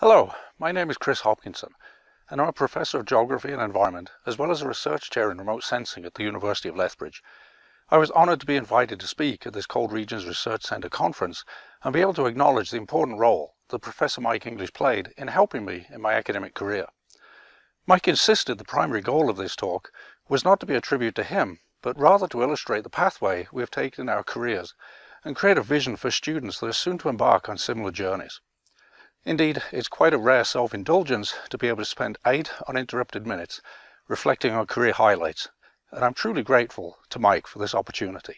Hello, my name is Chris Hopkinson, and I'm a Professor of Geography and Environment, as well as a Research Chair in Remote Sensing at the University of Lethbridge. I was honoured to be invited to speak at this Cold Regions Research Centre conference and be able to acknowledge the important role that Professor Mike English played in helping me in my academic career. Mike insisted the primary goal of this talk was not to be a tribute to him, but rather to illustrate the pathway we have taken in our careers and create a vision for students that are soon to embark on similar journeys. Indeed, it's quite a rare self-indulgence to be able to spend 8 uninterrupted minutes reflecting on career highlights, and I'm truly grateful to Mike for this opportunity.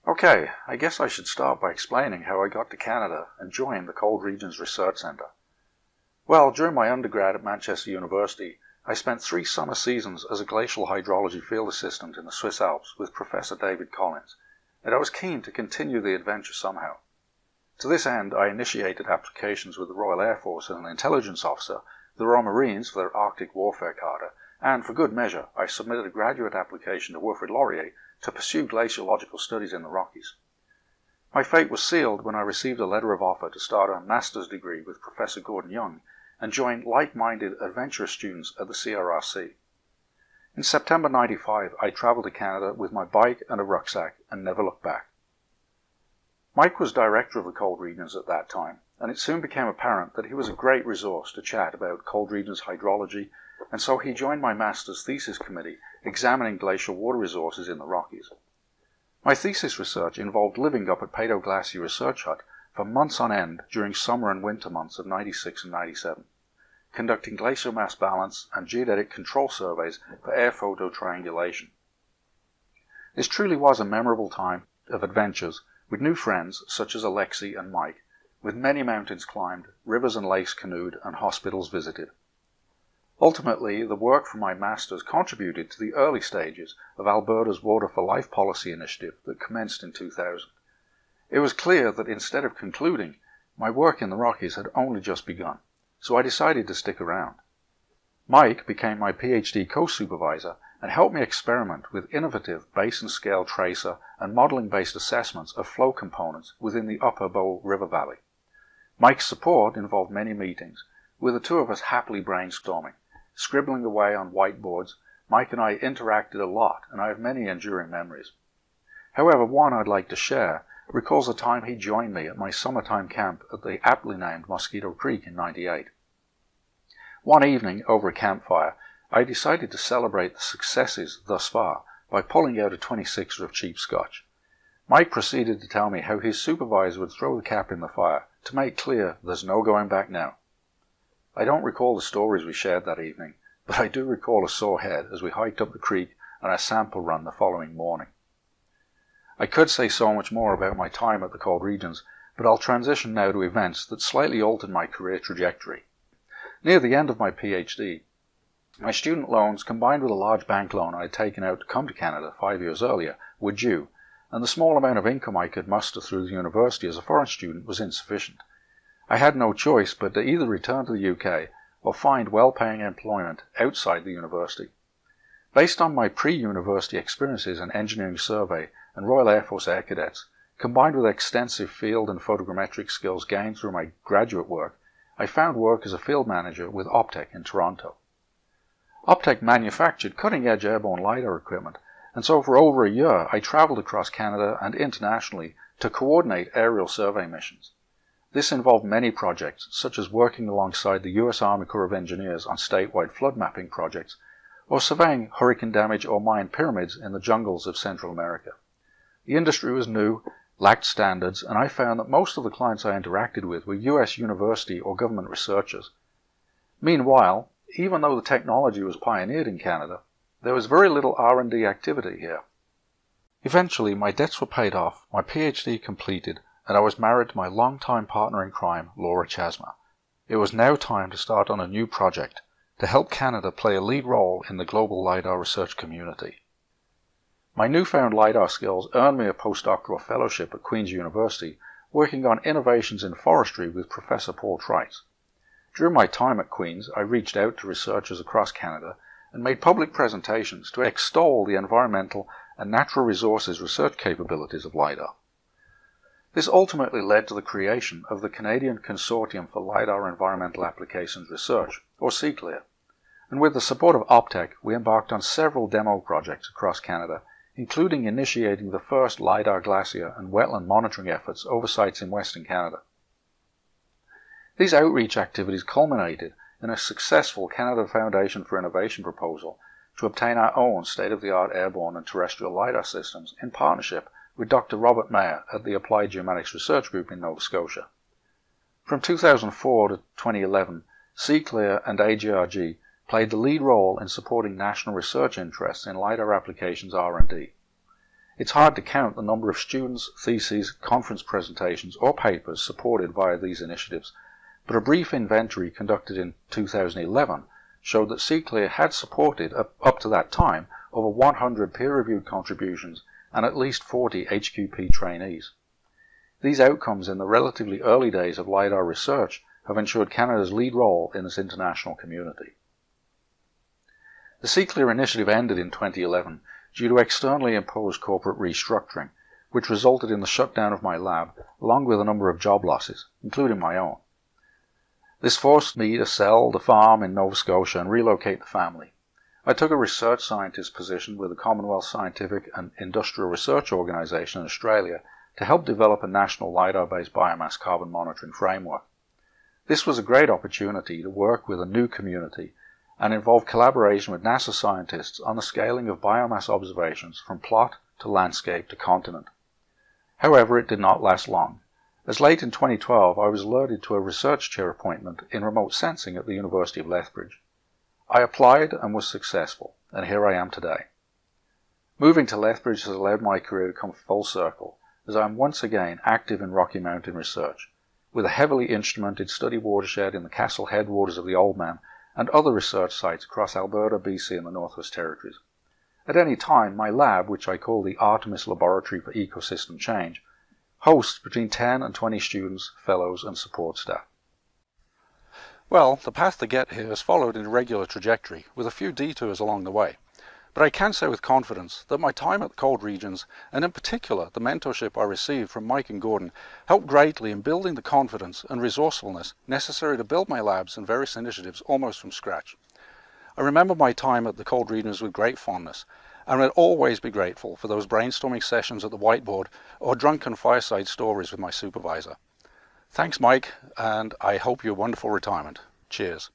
Okay, I guess I should start by explaining how I got to Canada and joined the Cold Regions Research Centre. Well, during my undergrad at Manchester University, I spent 3 summer seasons as a glacial hydrology field assistant in the Swiss Alps with Professor David Collins, and I was keen to continue the adventure somehow. To this end, I initiated applications with the Royal Air Force as an intelligence officer, the Royal Marines for their Arctic Warfare Charter, and for good measure, I submitted a graduate application to Wilfrid Laurier to pursue glaciological studies in the Rockies. My fate was sealed when I received a letter of offer to start a master's degree with Professor Gordon Young and join like-minded adventurous students at the CRRC. In September '95, I travelled to Canada with my bike and a rucksack and never looked back. Mike was director of the Cold Regions at that time, and it soon became apparent that he was a great resource to chat about Cold Regions hydrology, and so he joined my master's thesis committee examining glacial water resources in the Rockies. My thesis research involved living up at Peyto Glacier research hut for months on end during summer and winter months of '96 and '97, conducting glacial mass balance and geodetic control surveys for air photo triangulation. This truly was a memorable time of adventures with new friends such as Alexei and Mike, with many mountains climbed, rivers and lakes canoed, and hospitals visited. Ultimately, the work from my masters contributed to the early stages of Alberta's Water for Life policy initiative that commenced in 2000. It was clear that instead of concluding, my work in the Rockies had only just begun, so I decided to stick around. Mike became my PhD co-supervisor and helped me experiment with innovative basin-scale tracer and modeling-based assessments of flow components within the Upper Bow River Valley. Mike's support involved many meetings, with the two of us happily brainstorming, scribbling away on whiteboards. Mike and I interacted a lot, and I have many enduring memories. However, one I'd like to share recalls the time he joined me at my summertime camp at the aptly named Mosquito Creek in '98. One evening, over a campfire, I decided to celebrate the successes thus far by pulling out a 26er of cheap scotch. Mike proceeded to tell me how his supervisor would throw the cap in the fire to make clear there's no going back now. I don't recall the stories we shared that evening, but I do recall a sore head as we hiked up the creek and a sample run the following morning. I could say so much more about my time at the Cold Regions, but I'll transition now to events that slightly altered my career trajectory. Near the end of my PhD, my student loans, combined with a large bank loan I had taken out to come to Canada 5 years earlier, were due, and the small amount of income I could muster through the university as a foreign student was insufficient. I had no choice but to either return to the UK or find well-paying employment outside the university. Based on my pre-university experiences in engineering survey and Royal Air Force Air Cadets, combined with extensive field and photogrammetric skills gained through my graduate work, I found work as a field manager with Optech in Toronto. Optech manufactured cutting-edge airborne Lidar equipment, and so for over a year I travelled across Canada and internationally to coordinate aerial survey missions. This involved many projects, such as working alongside the US Army Corps of Engineers on statewide flood mapping projects, or surveying hurricane damage or Mayan pyramids in the jungles of Central America. The industry was new, lacked standards, and I found that most of the clients I interacted with were US university or government researchers. Meanwhile, even though the technology was pioneered in Canada, there was very little R&D activity here. Eventually, my debts were paid off, my PhD completed, and I was married to my long-time partner in crime, Laura Chasma. It was now time to start on a new project, to help Canada play a lead role in the global LiDAR research community. My newfound LiDAR skills earned me a postdoctoral fellowship at Queen's University, working on innovations in forestry with Professor Paul Trites. During my time at Queen's, I reached out to researchers across Canada and made public presentations to extol the environmental and natural resources research capabilities of LiDAR. This ultimately led to the creation of the Canadian Consortium for Lidar Environmental Applications Research, or CSIRO, and with the support of Optech, we embarked on several demo projects across Canada, including initiating the first Lidar glacier and wetland monitoring efforts over sites in Western Canada. These outreach activities culminated in a successful Canada Foundation for Innovation proposal to obtain our own state-of-the-art airborne and terrestrial Lidar systems in partnership with Dr. Robert Mayer at the Applied Geomatics Research Group in Nova Scotia. From 2004 to 2011, CSIRO and AGRG played the lead role in supporting national research interests in Lidar applications R&D. It's hard to count the number of students, theses, conference presentations, or papers supported via these initiatives, but a brief inventory conducted in 2011 showed that CSIRO had supported, up to that time, over 100 peer-reviewed contributions and at least 40 HQP trainees. These outcomes in the relatively early days of Lidar research have ensured Canada's lead role in this international community. The CSIRO initiative ended in 2011 due to externally imposed corporate restructuring, which resulted in the shutdown of my lab, along with a number of job losses, including my own. This forced me to sell the farm in Nova Scotia and relocate the family. I took a research scientist position with the Commonwealth Scientific and Industrial Research Organisation in Australia to help develop a national LiDAR-based biomass carbon monitoring framework. This was a great opportunity to work with a new community and involve collaboration with NASA scientists on the scaling of biomass observations from plot to landscape to continent. However, it did not last long, as late in 2012 I was alerted to a research chair appointment in remote sensing at the University of Lethbridge. I applied and was successful, and here I am today. Moving to Lethbridge has allowed my career to come full circle, as I am once again active in Rocky Mountain research, with a heavily instrumented study watershed in the Castle headwaters of the Oldman and other research sites across Alberta, BC and the Northwest Territories. At any time, my lab, which I call the Artemis Laboratory for Ecosystem Change, hosts between 10 and 20 students, fellows and support staff. Well, the path to get here has followed an irregular trajectory, with a few detours along the way. But I can say with confidence that my time at the cold regions, and in particular the mentorship I received from Mike and Gordon, helped greatly in building the confidence and resourcefulness necessary to build my labs and various initiatives almost from scratch. I remember my time at the cold regions with great fondness, and will always be grateful for those brainstorming sessions at the whiteboard or drunken fireside stories with my supervisor. Thanks, Mike, and I hope you a wonderful retirement. Cheers.